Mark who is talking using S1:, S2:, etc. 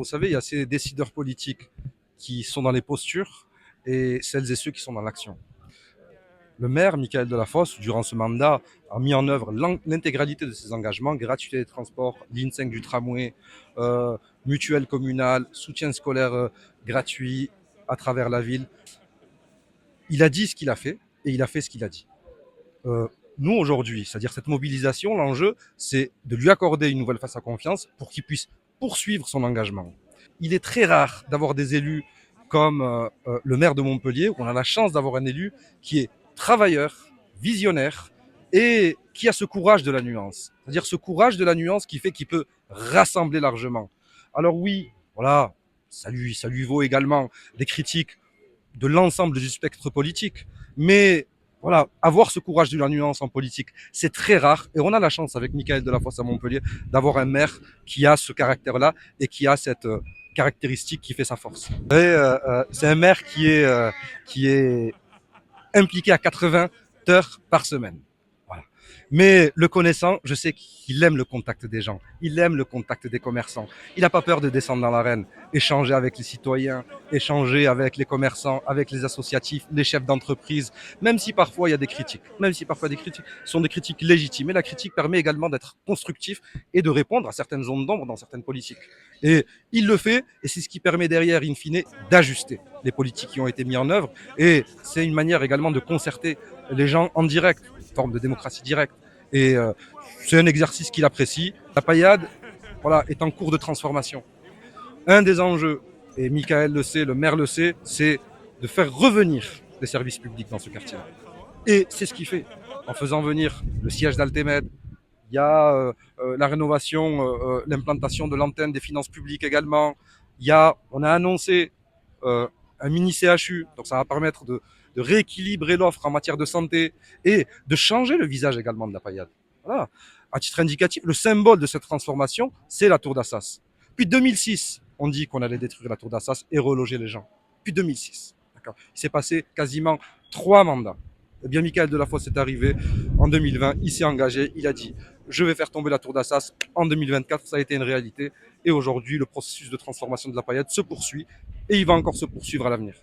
S1: Vous savez, il y a ces décideurs politiques qui sont dans les postures et celles et ceux qui sont dans l'action. Le maire, Michael Delafosse, durant ce mandat, a mis en œuvre l'intégralité de ses engagements, gratuité des transports, ligne 5 du tramway, mutuelle communale, soutien scolaire gratuit à travers la ville. Il a dit ce qu'il a fait et il a fait ce qu'il a dit. Euh, Nous, aujourd'hui, c'est-à-dire cette mobilisation, l'enjeu, c'est de lui accorder une nouvelle face à confiance pour qu'il puisse poursuivre son engagement. Il est très rare d'avoir des élus comme le maire de Montpellier, où on a la chance d'avoir un élu qui est travailleur, visionnaire et qui a ce courage de la nuance. C'est-à-dire ce courage de la nuance qui fait qu'il peut rassembler largement. Alors oui, voilà, ça lui vaut également des critiques de l'ensemble du spectre politique. Mais voilà, avoir ce courage de la nuance en politique, c'est très rare. Et on a la chance, avec Michael Delafosse à Montpellier, d'avoir un maire qui a ce caractère-là et qui a cette caractéristique qui fait sa force. C'est un maire qui est impliqué à 80 heures par semaine. Voilà. Mais le connaissant, je sais qu'il aime le contact des gens, il aime le contact des commerçants. Il n'a pas peur de descendre dans l'arène, échanger avec les citoyens, échanger avec les commerçants, avec les associatifs, les chefs d'entreprise, même si parfois il y a des critiques. Même si parfois des critiques sont des critiques légitimes. Et la critique permet également d'être constructif et de répondre à certaines zones d'ombre dans certaines politiques. Et il le fait, et c'est ce qui permet derrière, in fine, d'ajuster les politiques qui ont été mises en œuvre. Et c'est une manière également de concerter les gens en direct, une forme de démocratie directe. Et c'est un exercice qu'il apprécie. La paillade, voilà, est en cours de transformation. Un des enjeux, et Michael le sait, le maire le sait, c'est de faire revenir les services publics dans ce quartier. Et c'est ce qu'il fait en faisant venir le siège d'Altemed. Il y a la rénovation, l'implantation de l'antenne des finances publiques également. On a annoncé un mini CHU, donc ça va permettre de rééquilibrer l'offre en matière de santé et de changer le visage également de la paillade. Voilà. À titre indicatif, le symbole de cette transformation, c'est la tour d'Assas. Depuis 2006, on dit qu'on allait détruire la tour d'Assas et reloger les gens. Depuis 2006. D'accord. Il s'est passé quasiment 3 mandats. Eh bien, Michael Delafosse est arrivé en 2020, il s'est engagé, il a dit je vais faire tomber la tour d'Assas en 2024, ça a été une réalité. Et aujourd'hui, le processus de transformation de la paillade se poursuit et il va encore se poursuivre à l'avenir.